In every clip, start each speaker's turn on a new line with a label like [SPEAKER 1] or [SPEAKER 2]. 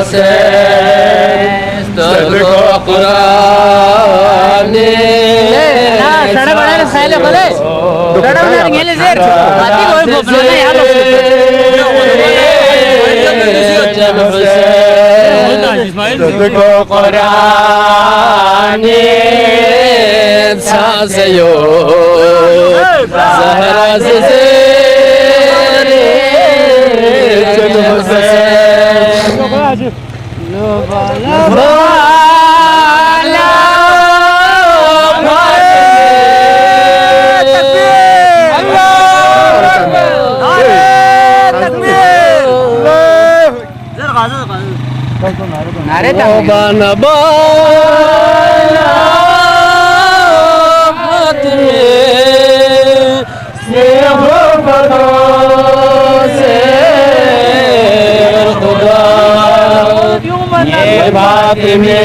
[SPEAKER 1] حسین تجھ کو قرآن تجھ کو قرآن سازیو زہرا زیر چل حسین بانا بانا سیخ پردو سے خدا یہ بات میں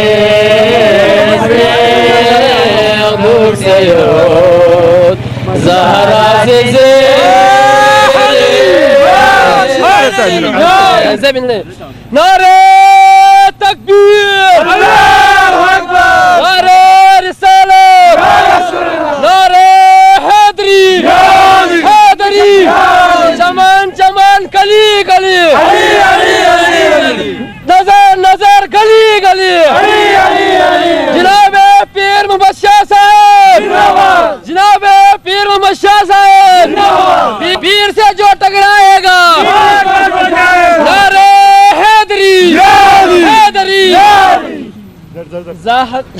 [SPEAKER 1] دور سے زہرا سے نعرہ تکبیر اللہ اکبر نعرہ رسالت نعرہ حیدری حیدری چمن چمن گلی گلی نظر نظر گلی گلی جناب پیر محمد شاہ صاحب جناب پیر محمد شاہ صاحب پیر سے جو ٹکرائے گا نعرہ حیدری حیدری زاہد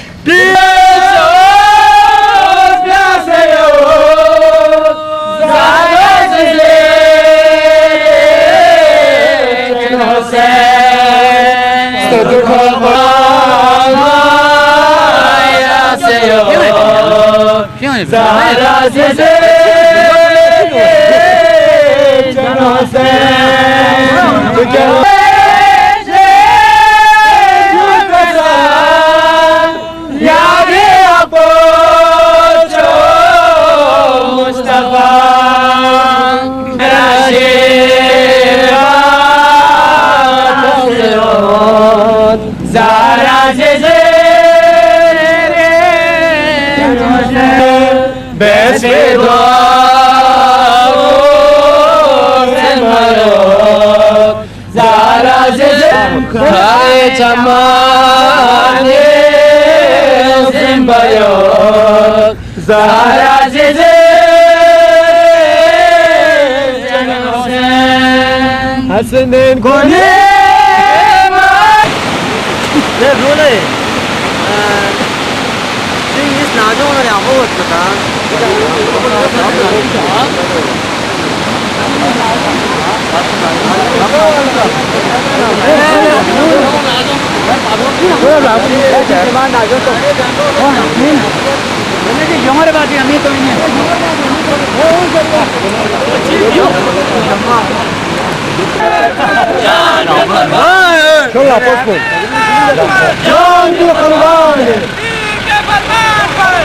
[SPEAKER 1] چمانے زمبیو زہرا جزے حسنین گھونے
[SPEAKER 2] 네, 그거는 지금 나중에 안 먹었다. 영화를 봐도 안 믿고 있네.
[SPEAKER 1] جان بھی قربان ہے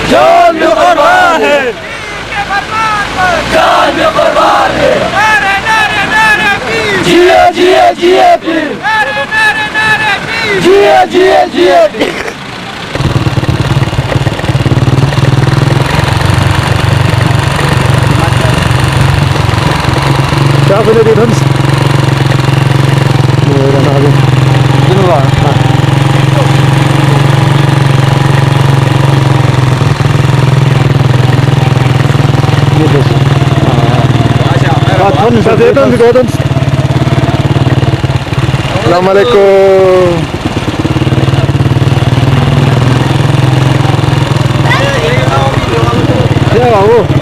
[SPEAKER 1] جان بھی قربان ہے جان بھی قربان ہے جیے جیے جیے پیر جیے جیے جیے پیر
[SPEAKER 3] شاف اللي بيرمس انا هذا شنو السلام عليكم يا هو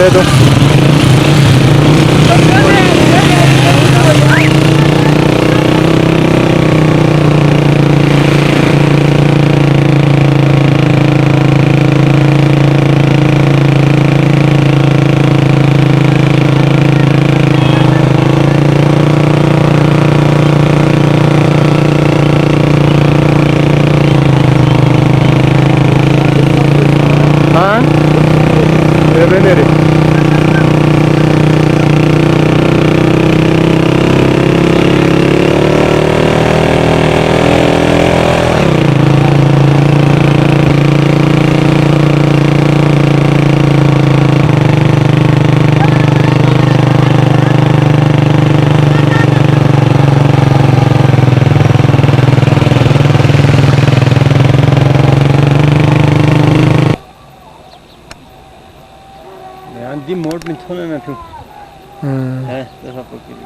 [SPEAKER 3] دے دو. ہاں venere.
[SPEAKER 2] عندي موت من هنا انا شوف ها تخافوا كده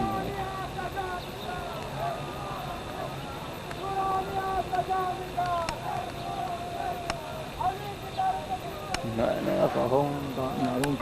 [SPEAKER 2] لا انا اقعهم معلوم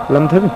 [SPEAKER 2] لم تبي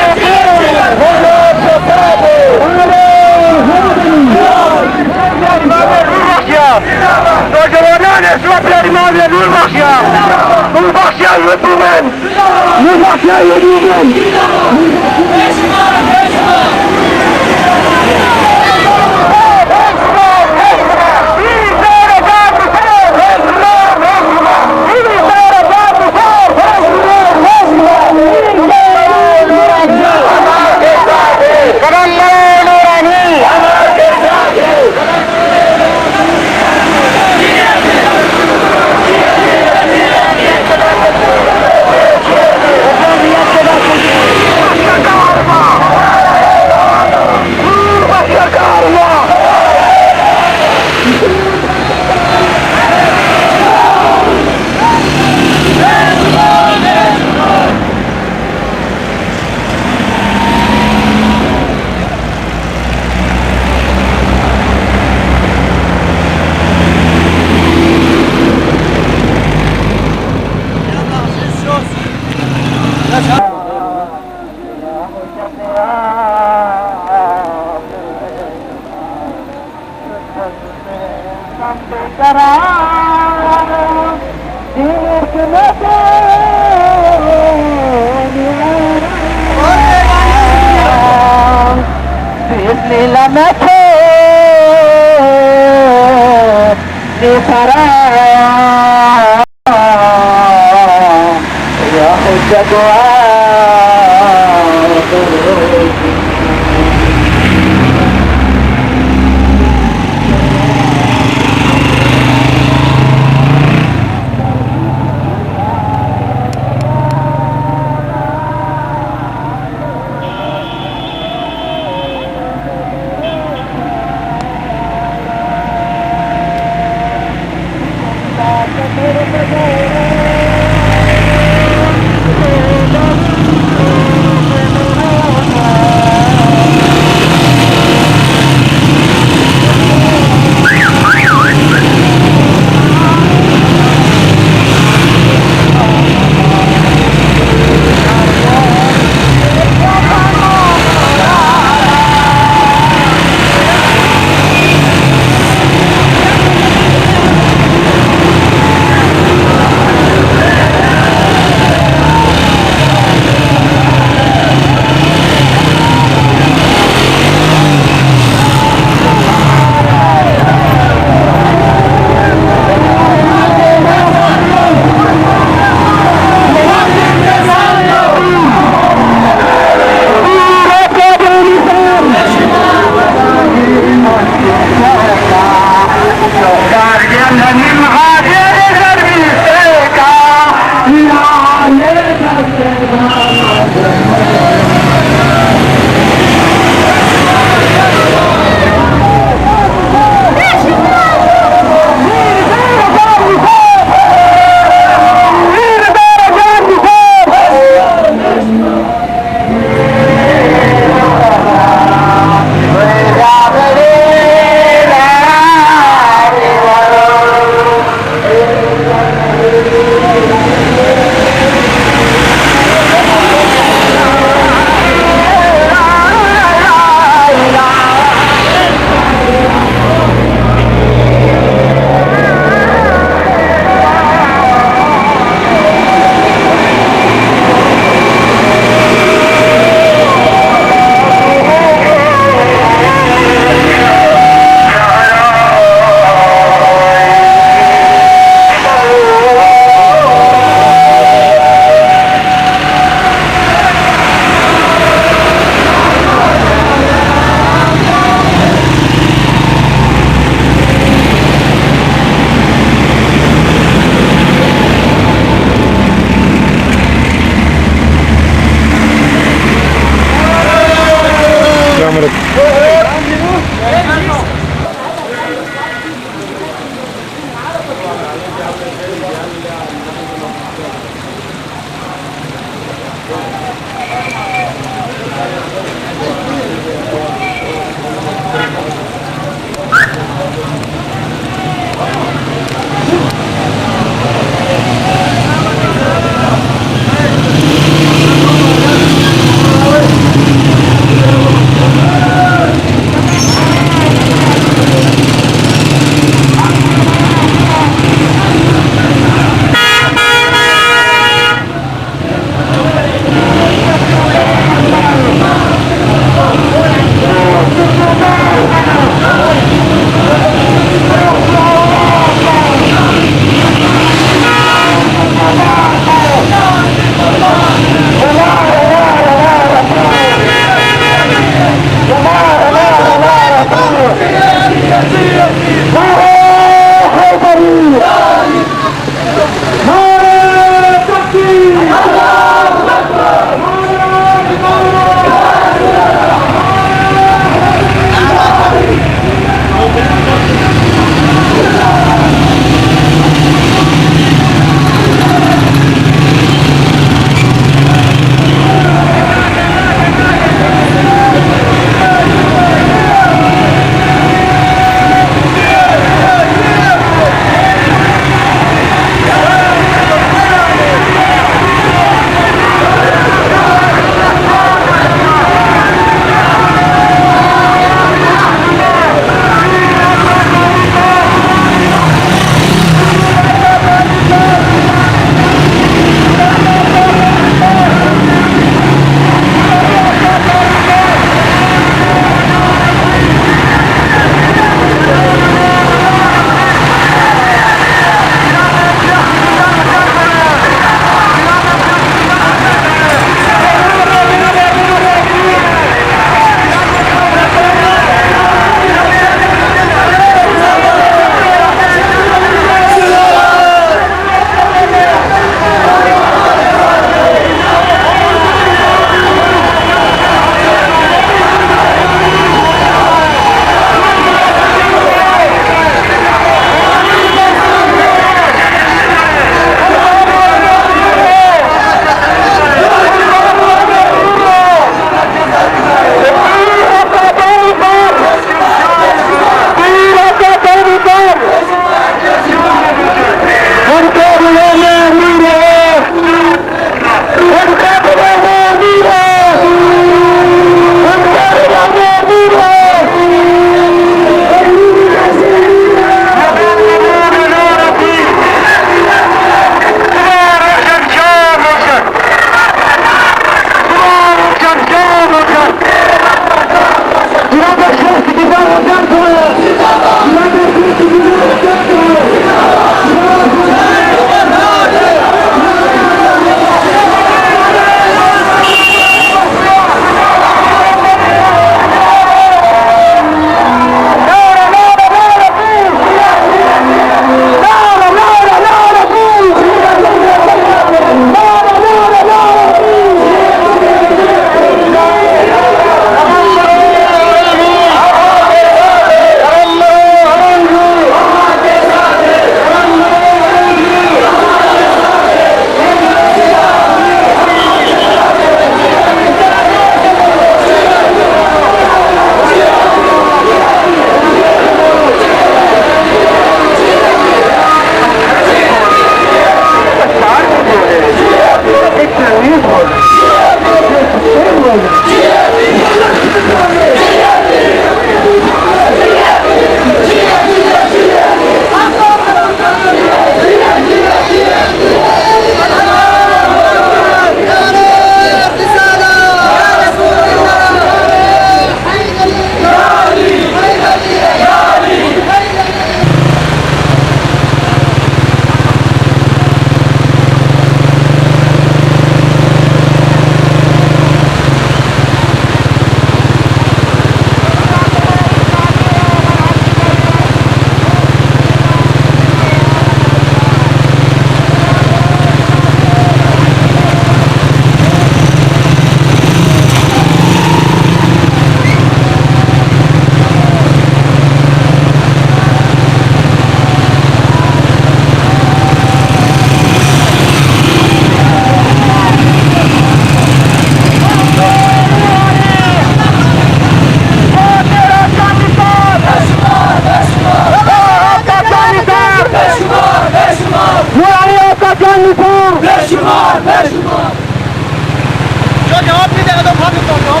[SPEAKER 1] جو جواب نہیں دے گا تو بھاگ جاؤ.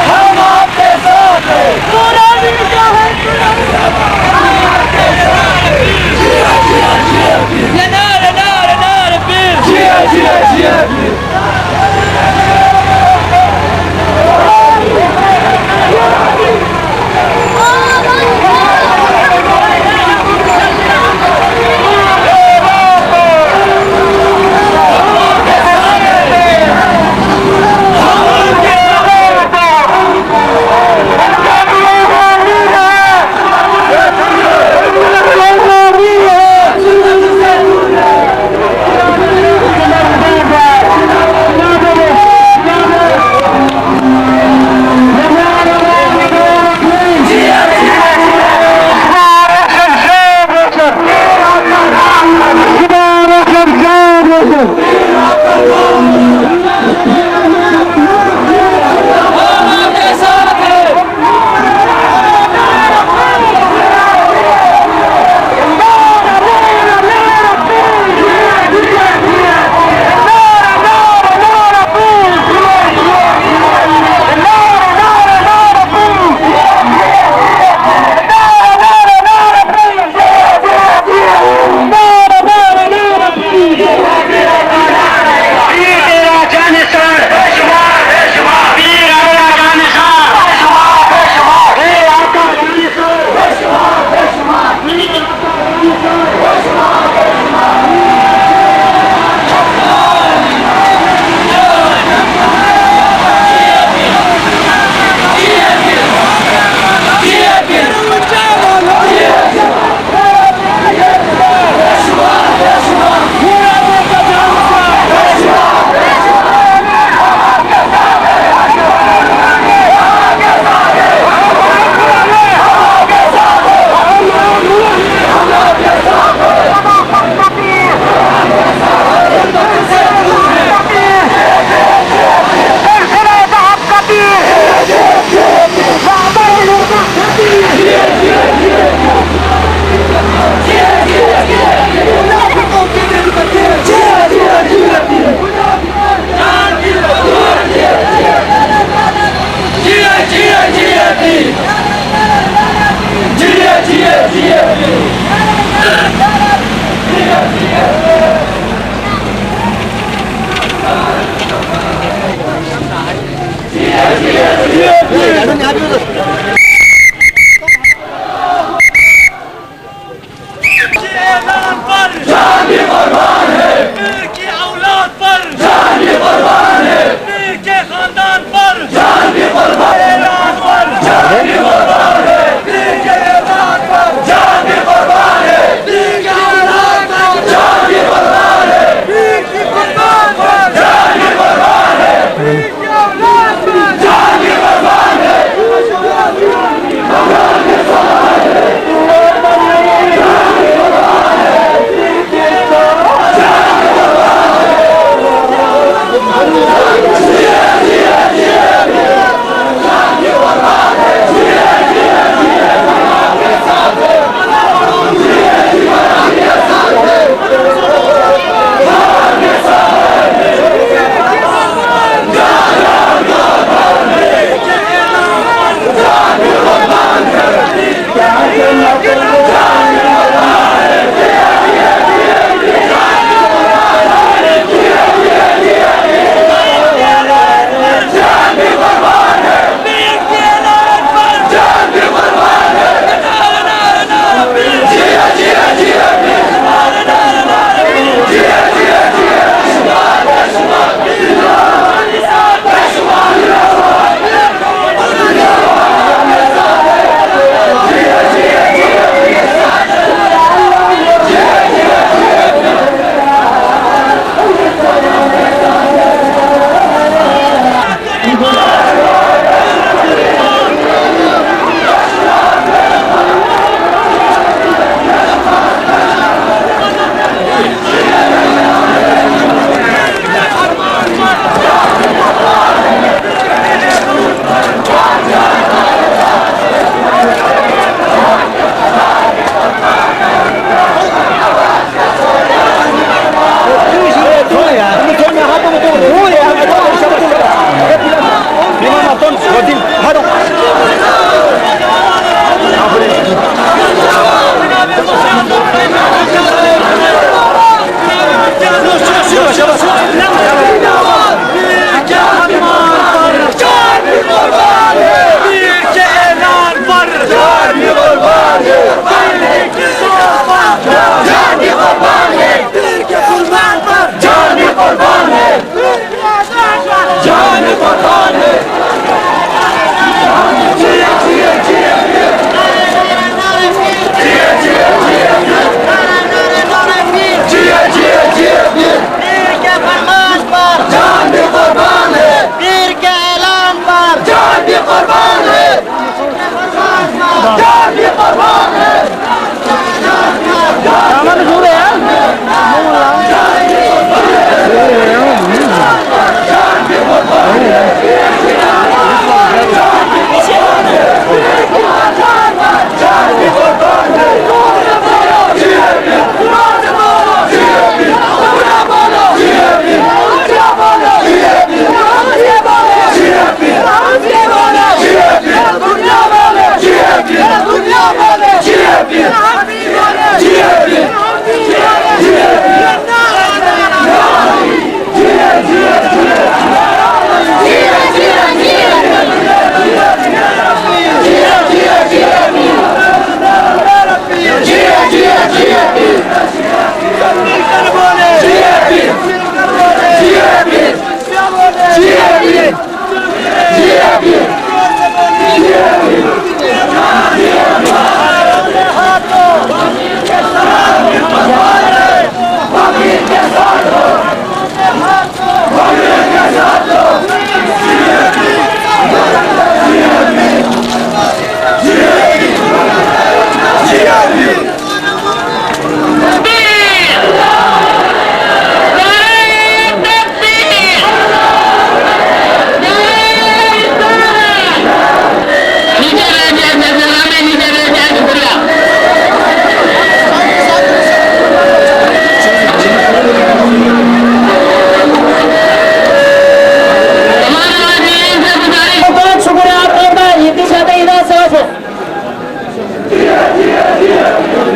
[SPEAKER 4] ہم آپ کے ساتھ ہیں.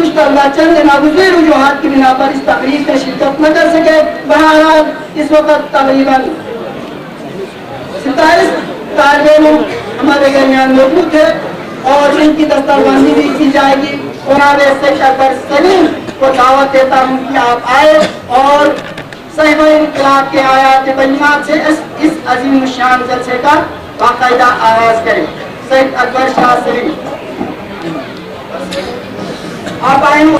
[SPEAKER 4] کچھ طلبہ چند ناگزیر وجوہات کی بنا پر اس تقریب میں شرکت نہ کر سکے. بہرحال اس وقت تقریباً 27 طالب علم ہمارے درمیان موجود ہے اور ان کی دستربندی بھی کی جائے گی. جناب شیخ اکبر سلیم کو دعوت دیتا ہوں کہ آپ آئے اور صحیفہ انقلاب کے آیات بینات سے اس عظیم الشان جلسے کا باقاعدہ آغاز کریں. شیخ اکبر شاہ سلیم آپ آئیں.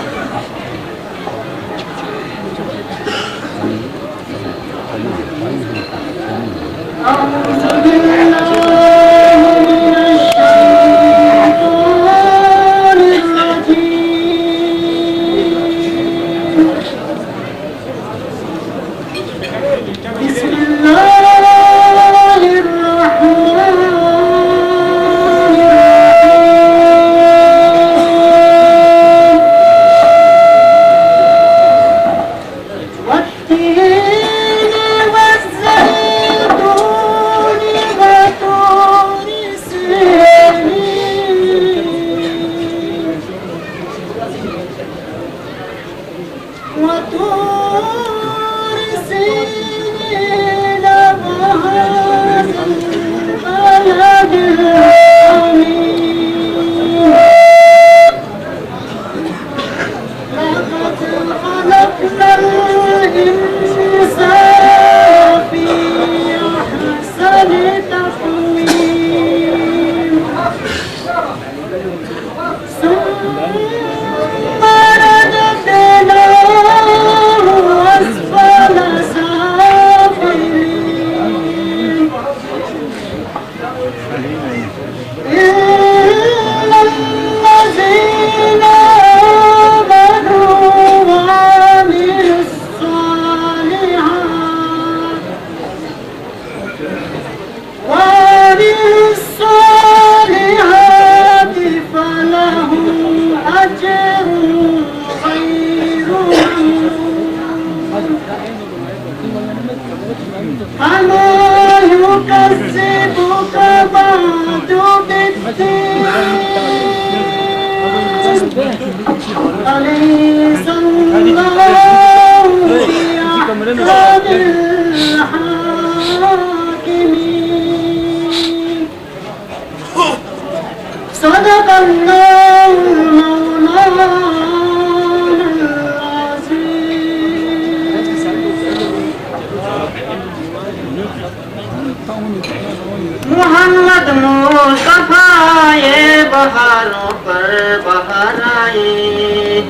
[SPEAKER 4] محمد مصطفیٰ یہ بہاروں پر بہار آئی،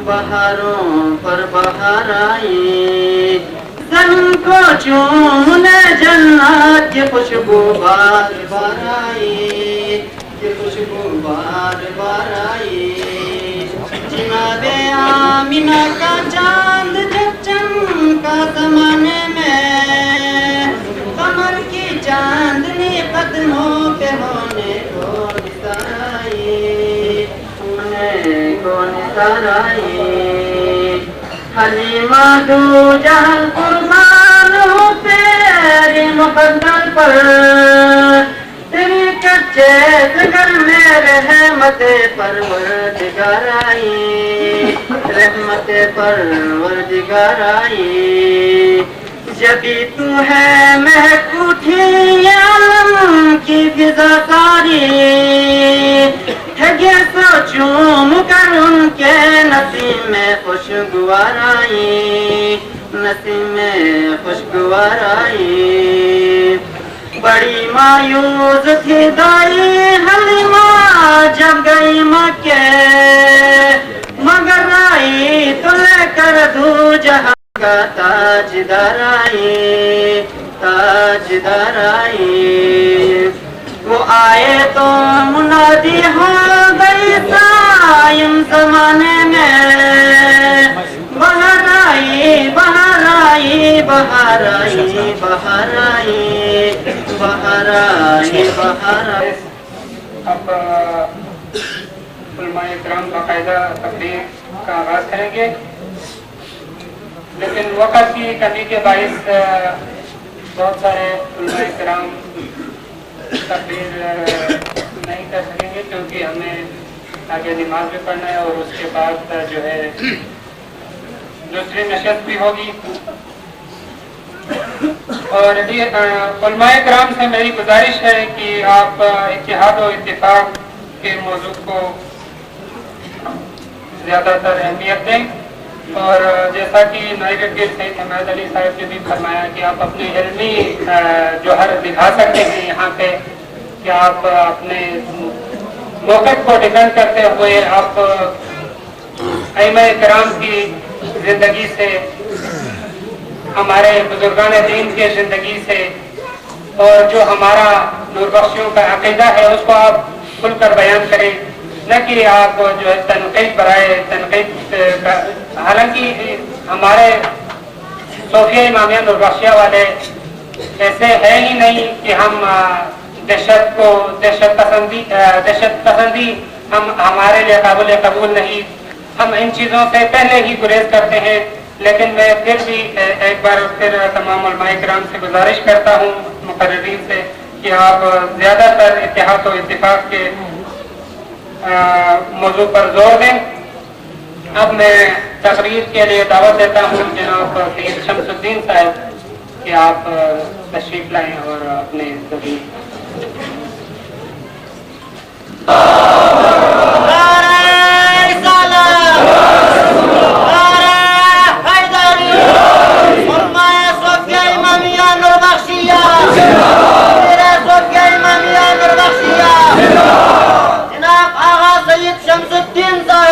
[SPEAKER 4] بہاروں پر بہار آئی، زمین کو چومنے جنت کی خوشبو بار بار آئی، یہ خوشبو بار بار آئی. جناب آمینہ کا چاند جب چمکا زمانے میں، قمر کی چاندنی قدموں کے ہونے کو نثار آئی، ہونے کو نثار آئی. حلیمہ دو جہاں قربان ہو تیری مقدر پر، تیری کچے جگر میں رحمت پروردگار آئی، رحمت پروردگار آئی. جبھی تو ہے مہک اٹھی عالم کی فضا ساری، ٹھگے سو چوم کر ان کے نسیم میں خوشگوار آئی، نسیم میں خوشگوار آئی. بڑی مایوس تھی دائی حلیمہ جب گئی مکے، مگر آئی تو لے کر دو جہاں کا تاجدار آئی، تاجدار آئی. وہ آئے تو منادی ہو گئی قائم زمانے میں، بہار آئی، بہار آئی، بہار آئی، بہار آئی، بہار آئی، بہار آئی.
[SPEAKER 5] اب علماء کرام باقاعدہ تقریر کا آغاز کریں گے، لیکن وقت کی کمی کے باعث بہت سارے علماء کرام تقریر نہیں کر سکیں گے، کیونکہ ہمیں آگے نماز بھی پڑھنا ہے اور اس کے بعد جو ہے دوسری نشست بھی ہوگی. اور علماء کرام سے میری گزارش ہے کہ آپ اتحاد و اتفاق کے موضوع کو زیادہ تر اہمیت دیں. اور جیسا کہ نائب گیر سید حمید علی صاحب نے بھی فرمایا کہ آپ اپنے علمی جوہر دکھا سکتے ہیں یہاں پہ کہ آپ اپنے موقف کو ڈیفینڈ کرتے ہوئے آپ ائمہ کرام کی زندگی سے، ہمارے بزرگان دین کی زندگی سے، اور جو ہمارا نور بخشیوں کا عقیدہ ہے اس کو آپ کھل کر بیان کریں، نہ کہ آپ جو ہے تنقید برائے تنقید کا. حالانکہ ہمارے صوفیہ امامیہ نور بخشیہ والے ایسے ہے ہی نہیں کہ ہم دہشت پسندی ہمارے لیے قابل قبول نہیں. ہم ان چیزوں سے پہلے ہی گریز کرتے ہیں. لیکن میں پھر بھی ایک بار پھر تمام علماء کرام سے گزارش کرتا ہوں، مقررین سے، کہ آپ زیادہ تر اتحاد و اتفاق کے موضوع پر زور دیں. اب میں تقریر کے لیے دعوت دیتا ہوں جناب سید شمس الدین صاحب کہ آپ تشریف لائیں اور اپنے
[SPEAKER 6] جناب آغا سید شمس الدین صاحب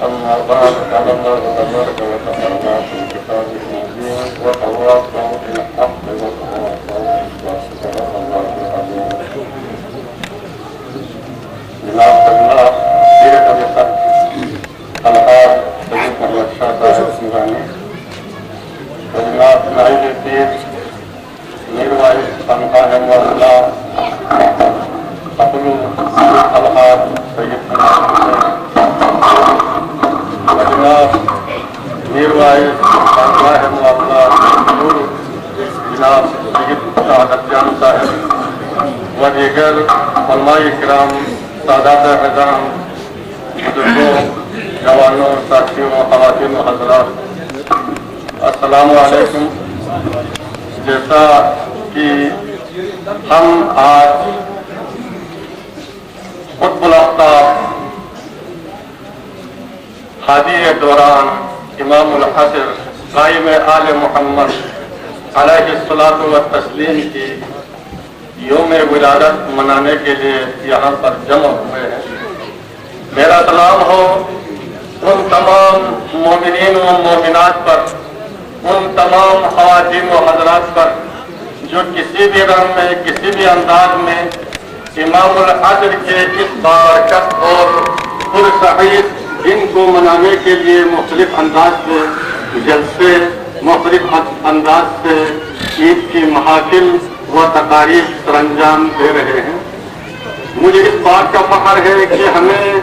[SPEAKER 3] أما بعد قال الله تبارك وتعالى في كتابه المبين وتواصوا بالحق وتواصوا بالصبر الله العظيم. جناب اللہ پیر طریقت الحاج سید محمد شاہ صاحب سنگانی و جناب نائب پیر میر وائس خانقاہ مولا اپلو الحاج سید جناب میر وائس خانقاہ مولا جناب سید شہادت جان صاحب و دیگر علماء کرام، سادات اعظام، بزرگوں، جوانوں، ساتھیوں، خواتین و حضرات، السلام علیکم. جیسا کہ ہم آج قطب الآفتاب ہادی دوران امام الحسر قائم آل محمد علیہ الصلاۃ والتسلیم کی یوم ولادت منانے کے لیے یہاں پر جمع ہوئے ہیں. میرا سلام ہو ان تمام مومنین و مومنات پر، ان تمام خواتین و حضرات پر جو کسی بھی رنگ میں، کسی بھی انداز میں امام الحسر کے اس بارکت اور پرسعید دن کو منانے کے لیے مختلف انداز سے جلسے، مختلف انداز سے عید کی محافل و تقاریب سر انجام دے رہے ہیں. مجھے اس بات کا فخر ہے کہ ہمیں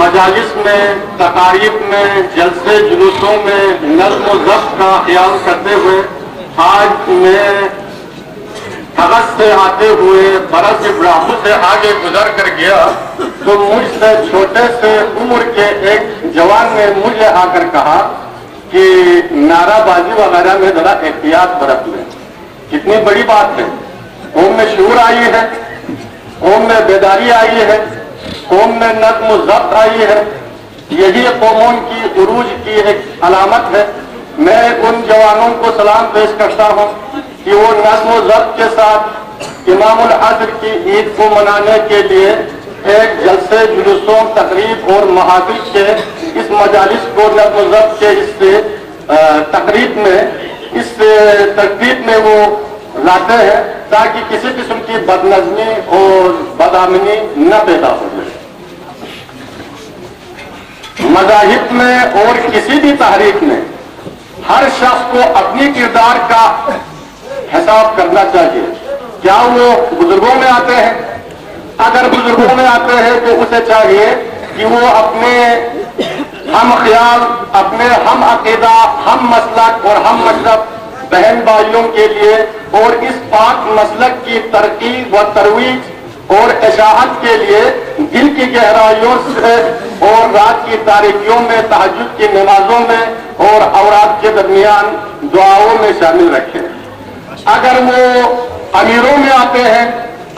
[SPEAKER 3] مجالس میں، تقاریب میں، جلسے جلوسوں میں نظم و ضبط کا خیال کرتے ہوئے آج میں کاغذ سے آتے ہوئے برس ابراہیم سے آگے گزر کر گیا تو مجھ سے چھوٹے سے عمر کے ایک جوان نے مجھے آ کر کہا کہ نعرہ بازی وغیرہ میں ذرا احتیاط برت لیں. کتنی بڑی بات ہے. قوم میں شعور آئی ہے، قوم میں بیداری آئی ہے، قوم میں نظم و ضبط آئی ہے. یہی قوموں کی عروج کی ایک علامت ہے. میں ان جوانوں کو سلام پیش کرتا ہوں کہ وہ نظم و ضبط کے ساتھ امام الحسر کی عید کو منانے کے لیے ایک جلسے، جلوسوں، تقریب اور محافل کے اس مجالس کو نظم و ضبط کے اس تقریب میں، اس ترتیب میں وہ لاتے ہیں تاکہ کسی قسم کی بدنظمی اور بدامنی نہ پیدا ہو جائے. مذاہب میں اور کسی بھی تحریک میں ہر شخص کو اپنی کردار کا حساب کرنا چاہیے. کیا وہ بزرگوں میں آتے ہیں؟ اگر بزرگوں میں آتے ہیں تو اسے چاہیے کہ وہ اپنے ہم خیال، اپنے ہم عقیدہ، ہم مسلک اور ہم مذہب بہن بھائیوں کے لیے اور اس پاک مسلک کی ترقی و ترویج اور اشاعت کے لیے دل کی گہرائیوں سے اور رات کی تاریکیوں میں تہجد کی نمازوں میں اور اوراد کے درمیان دعاؤں میں شامل رکھیں۔ اگر وہ امیروں میں آتے ہیں،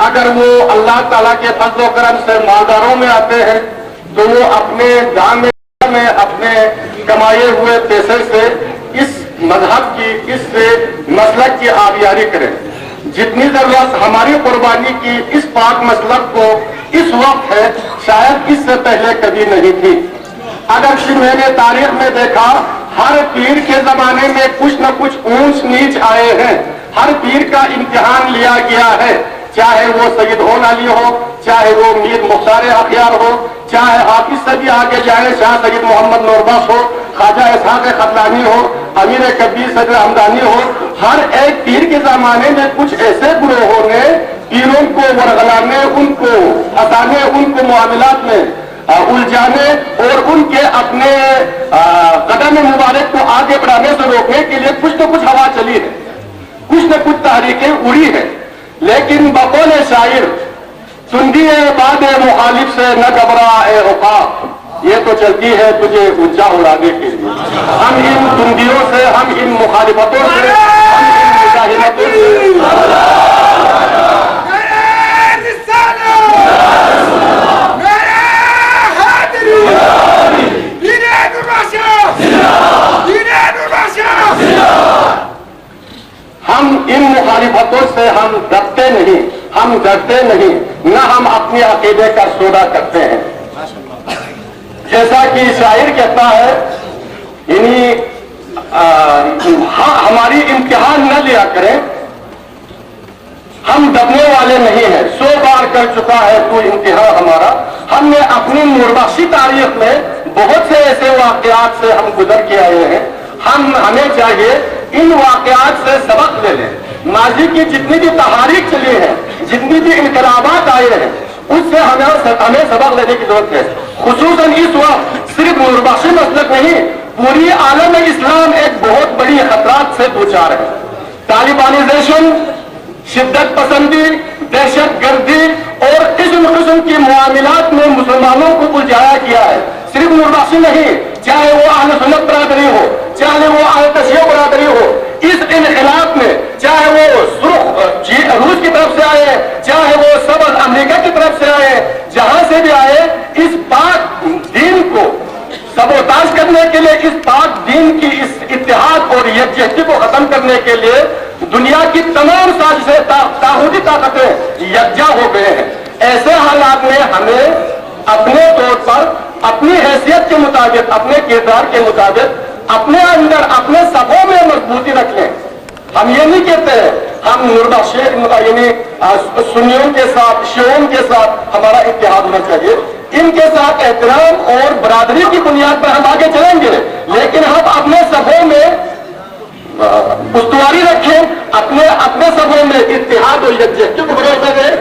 [SPEAKER 3] اگر وہ اللہ تعالیٰ کے فضل و کرم سے مالداروں میں آتے ہیں تو وہ اپنے دام میں اپنے کمائے ہوئے پیسے سے اس مذہب کی، اس مسلک کی آبیاری کریں۔ جتنی ضرورت ہماری قربانی کی اس پاک مسلک کو اس وقت ہے، شاید اس سے پہلے کبھی نہیں تھی۔ اگر میں نے تاریخ میں دیکھا، ہر پیر کے زمانے میں کچھ نہ کچھ اونچ نیچ آئے ہیں، ہر پیر کا امتحان لیا گیا ہے، چاہے وہ سید ہون علی ہو، چاہے وہ میر مختار اخیار ہو، چاہے حافظ سے بھی آگے جائے شاہ سید محمد نوربخش ہو، خواجہ اسحاق خطلانی ہو، امیر کبیر صدر حمدانی ہو، ہر ایک پیر کے زمانے میں کچھ ایسے گروہوں نے پیروں کو ورغلانے، ان کو ہٹانے، ان کو معاملات میں الجھانے اور ان کے اپنے قدم مبارک کو آگے بڑھانے سے روکنے کے لیے کچھ نہ کچھ ہوا چلی ہے، کچھ نہ کچھ تحریکیں اڑی ہیں، لیکن بقول شاعر سندی باد مخالف سے نہ گھبرا اے عقاب، یہ تو چلتی ہے تجھے اونچا اڑانے کے لیے۔ ہم ان سندیوں سے، ہم ان مخالفتوں سے، ہم ان مزاحمتوں سے ہم ان مخالفتوں سے ہم ڈرتے نہیں، ہم ڈرتے نہیں، نہ ہم اپنے عقیدے کا سودا کرتے ہیں۔ جیسا کہ شاعر کہتا ہے، یعنی ہماری امتحان نہ لیا کریں، ہم دبنے والے نہیں ہیں، 100 بار کر چکا ہے تو امتحان ہمارا۔ ہم نے اپنی نوربخشی تاریخ میں بہت سے ایسے واقعات سے ہم گزر کے آئے ہیں، ہمیں چاہیے ان واقعات سے سبق لے لیں۔ ماضی کی جتنی بھی تحاریک چلی ہیں، جتنی بھی انقلابات آئے ہیں، اس سے ہمیں سبق لینے کی ضرورت ہے۔ خصوصاً اس وقت صرف نوربخشی مسلک نہیں، پوری عالم اسلام ایک بہت بڑی خطرات سے دوچار ہے۔ طالبانیزیشن، شدت پسندی، دہشت گردی اور قسم قسم کی معاملات میں مسلمانوں کو الجھایا گیا ہے۔ صرف نوربخشی نہیں، چاہے وہ اہل سنت برادری ہو، چاہے وہ اہل تشیع برادری ہو، اس انقلاب میں چاہے وہ روس کی طرف سے آئے، چاہے وہ سبز امریکہ کی طرف سے آئے، جہاں سے بھی آئے، اس پاک دین کو سبوتاژ کرنے کے لیے، اس پاک دین کی اس اتحاد اور یکجہتی کو ختم کرنے کے لیے دنیا کی تمام سازشیں، طاغوتی طاقتیں یکجا ہو گئے ہیں۔ ایسے حالات میں ہمیں اپنے طور پر، اپنی حیثیت کے مطابق، اپنے کردار کے مطابق، اپنے اندر، اپنے صفوں میں مضبوطی رکھ لیں۔ ہم یہ نہیں کہتے ہیں ہم نوربخشی یعنی سنیوں کے ساتھ، شیعوں کے ساتھ ہمارا اتحاد ہونا چاہیے، ان کے ساتھ احترام اور برادری کی بنیاد پر ہم آگے چلیں گے، لیکن ہم اپنے صفوں میں استواری رکھیں، اپنے صفوں میں اتحاد اور یکجہتی کو بڑھاتے رہیں۔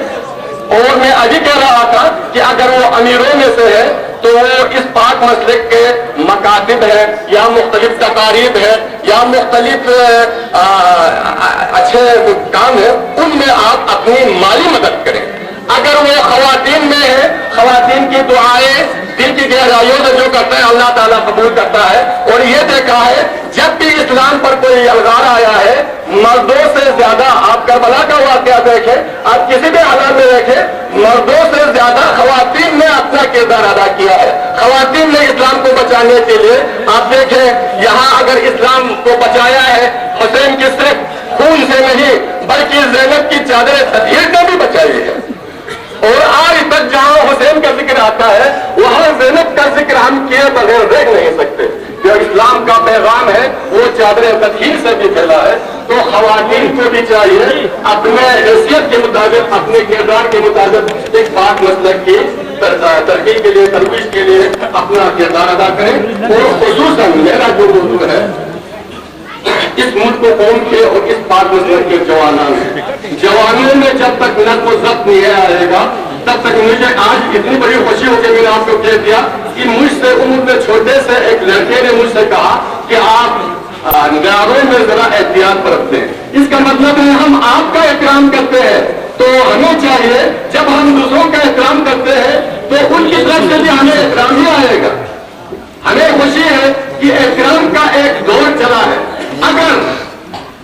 [SPEAKER 3] اور میں ابھی کہہ رہا تھا کہ اگر وہ امیروں میں سے ہے تو وہ اس پاک مسلک کے مکاتب ہیں یا مختلف تقاریب ہیں یا مختلف اچھے کام ہیں، ان میں آپ اپنی مالی مدد کریں۔ اگر وہ خواتین میں ہے، خواتین کی دعائیں دل کی گہرائیوں سے جو کرتا ہے اللہ تعالیٰ قبول کرتا ہے۔ اور یہ دیکھا ہے جب بھی اسلام پر کوئی الغار آیا ہے، مردوں سے زیادہ، آپ کربلا کا واقعہ دیکھیں، آپ کسی بھی حالات میں دیکھیں، مردوں سے زیادہ خواتین نے اپنا کردار ادا کیا ہے۔ خواتین نے اسلام کو بچانے کے لیے، آپ دیکھیں یہاں اگر اسلام کو بچایا ہے، حسین کی صرف خون سے نہیں بلکہ زینب کی چادر تطہیر نے بھی بچائی ہے۔ اور آج تک جہاں حسین کا ذکر آتا ہے وہاں زینب کا ذکر ہم کیے بغیر دیکھ نہیں سکتے۔ جو اسلام کا پیغام ہے وہ چادر تطہیر سے بھی پھیلا ہے۔ تو خواتین کو بھی چاہیے اپنے حیثیت کے مطابق، اپنے کردار کے مطابق ایک پاک مسلک کی ترقی کے لیے، ترویج کے لیے اپنا کردار ادا کریں۔ اور خصوصاً میرا جو موضوع ہے اس ملک کو قوم کے اور اس پاک مسلک کے جوانوں معاشرے میں جب تک نظم و ضبط نہیں آئے گا تب تک مجھے آج اتنی بڑی خوشی ہو کہ میں نے آپ کو کہہ دیا کہ مجھ سے عمر میں چھوٹے سے ایک لڑکے نے مجھ سے کہا کہ آپ نعروں میں ذرا احتیاط برتتے ہیں. اس کا مطلب ہے ہم آپ کا احترام کرتے ہیں تو ہمیں چاہیے جب ہم دوسروں کا احترام کرتے ہیں تو ان کی طرف سے بھی ہمیں احترام ہی آئے گا. ہمیں خوشی ہے کہ احترام کا ایک دور چلا ہے. اگر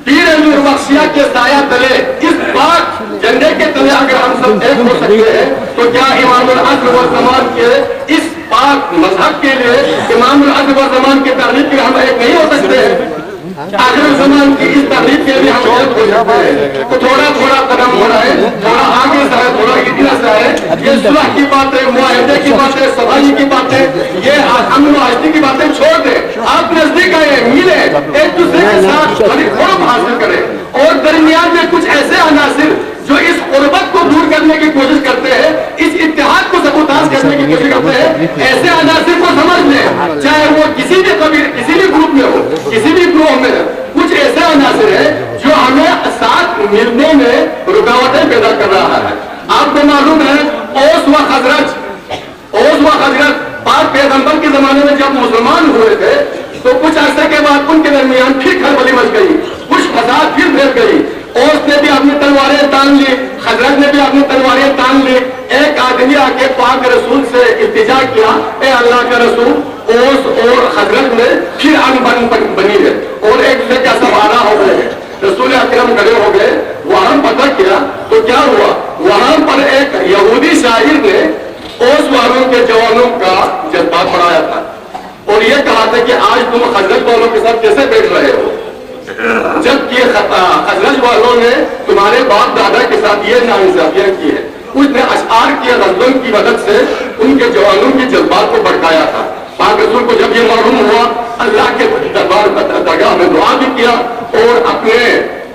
[SPEAKER 3] پیر نور بخشیہ کے سایہ تلے اس پاک جھنڈے کے تلے اگر ہم سب ایک ہو سکتے ہیں تو کیا امام العصر والزمان کے اس پاک مذہب کے لیے امام العصر والزمان کی تحریک کے ہم ایک نہیں ہو سکتے ہیں؟ آخر زمان کی اس تحریک کے لیے ہم ایک ہو سکتے ہیں. تو تھوڑا تھوڑا قدم ہو رہا ہے, تھوڑا آگے سے ہے, تھوڑا اتنا سا ہے. یہ صلح کی باتیں, معاہدے کی باتیں, صفائی کی باتیں, یہ امن و آہستی کی باتیں چھوڑ دیں. آپ نزدیک آئے, ملیں, ایک دوسرے کے ساتھ قرب حاصل کریں اور درمیان میں کچھ ایسے عناصر جو اس قربت کو دور کرنے کی کوشش کرتے ہیں, اس اتحاد کو سبوتاژ کرنے کی کوشش کرتے ہیں, ایسے عناصر کو سمجھ لیں. چاہے وہ کسی بھی قبیلے, کسی بھی گروپ میں ہو, کسی بھی گروہ میں, کچھ ایسے عناصر ہیں جو ہمیں ساتھ ملنے میں رکاوٹیں پیدا کر رہا ہے. آپ کو معلوم ہے اوس و خزرج پاک پیغمبر کے زمانے میں جب مسلمان ہوئے تھے تو کچھ عرصے کے بعد ان کے درمیان پھر کھلبلی مچ گئی, کچھ فساد پھر پھیل گئی. اوس نے بھی اپنی تلواریں تان لی, خزرج نے بھی اپنی تلواریں تان لی. ایک آدمی آ کے پاک رسول سے التجا کیا, اے اللہ کا رسول, اوس اور خزرج میں پھر ان بن بنی ہے اور ایک دوسرے کا سہارا ہو گئے. رسول اکرم کھڑے ہو گئے, وہاں پتہ کیا تو کیا ہوا, وہاں پر ایک یہودی شاعر نے اوس والوں کے جوانوں کا جذبات بڑھایا تھا اور یہ کہا تھا کہ آج تم خزرج والوں کے ساتھ کیسے بیٹھ رہے ہو, جبکہ خزرج والوں نے تمہارے باپ دادا کے ساتھ یہ ناانصافیاں کی ہے. اس نے اشعار کی غزلوں کی مدد سے ان کے جوانوں کے جذبات کو بڑھایا تھا. پاک رسول کو جب یہ معلوم ہوا, اللہ کے درگاہ میں دعا بھی کیا اور اپنے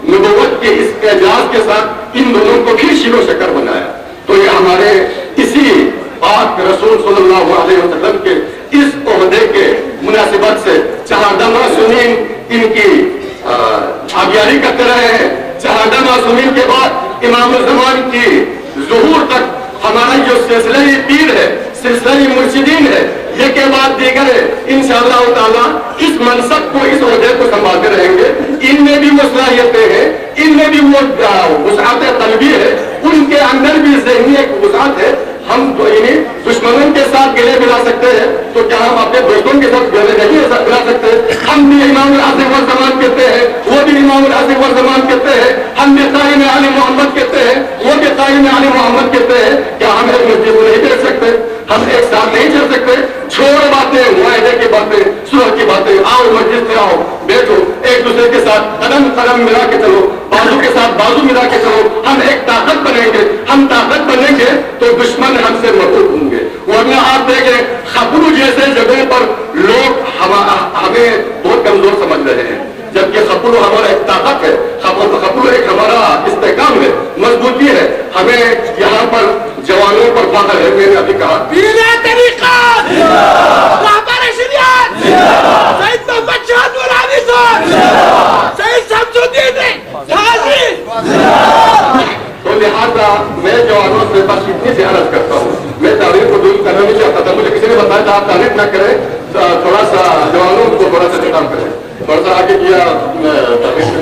[SPEAKER 3] نبوت کے اس اعجاز کے ساتھ ان دونوں کو پھر شیر و شکر بنایا. تو یہ ہمارے اسی پاک رسول صلی اللہ علیہ وسلم کے اس عہدے کے مناسبت سے چہاردہ معصومین ان کی آبیاری کرتے رہے ہیں. چہاردہ معصومین کے بعد امام الزمان کی ظہور تک ہمارا جو سلسلہ پیر ہے, سلسلہ مرشدین ہے, یہ کے بعد دیگر ہے. انشاءاللہ تعالیٰ اس منصب کو, اس عہدے کو سنبھالتے رہیں گے. ان میں بھی وہ صلاحیتیں ہیں, ان میں بھی وہ وسعت قلبی ہے, ان کے اندر بھی ذہنی ایک وسعت ہے. ہم تو دشمنوں کے ساتھ گلے ملا سکتے ہیں تو کیا ہم اپنے دوستوں کے ساتھ گلے نہیں ملا سکتے؟ ہم بھی امام العصر والزمان کہتے ہیں, وہ بھی امام العصر والزمان کہتے ہیں. ہم بھی قائم علی محمد کہتے ہیں, وہ بھی قائم علی محمد کہتے ہیں. کیا ہم ایک مسجد کو نہیں دیکھ سکتے؟ ہم ایک ساتھ نہیں چل سکتے؟ چھوڑ باتیں, معاہدے کی باتیں, صلح کی باتیں, آؤ مسجد میں آؤ, بیٹھو, ایک دوسرے کے ساتھ قدم قدم ملا کے چلو, بازو کے ساتھ بازو ملا کے چلو. ہم ایک طاقت بنیں گے. ہم طاقت بنیں گے تو دشمن ہم سے مرعوب ہوں گے. ورنہ آپ دیکھیں خپلو جیسے جگہوں پر لوگ ہمیں بہت کمزور سمجھ رہے ہیں, جبکہ خپلو ہمارا ایک طاقت ہے. خپلو ایک ہمارا استحکام ہے, مضبوطی ہے. ہمیں یہاں پر جوانوں پر فخر ہے. میں نے ابھی کہا تو لہٰذا میں جوانوں سے بس اتنی سی عرض کرتا ہوں. میں تعریف کو دور کرنا نہیں چاہتا تھا, مجھے کسی نے بتایا تھا آپ تعریف نہ کریں, تھوڑا سا جوانوں کو تھوڑا سا خطاب کریں, تھوڑا سا آگے کیا تعریف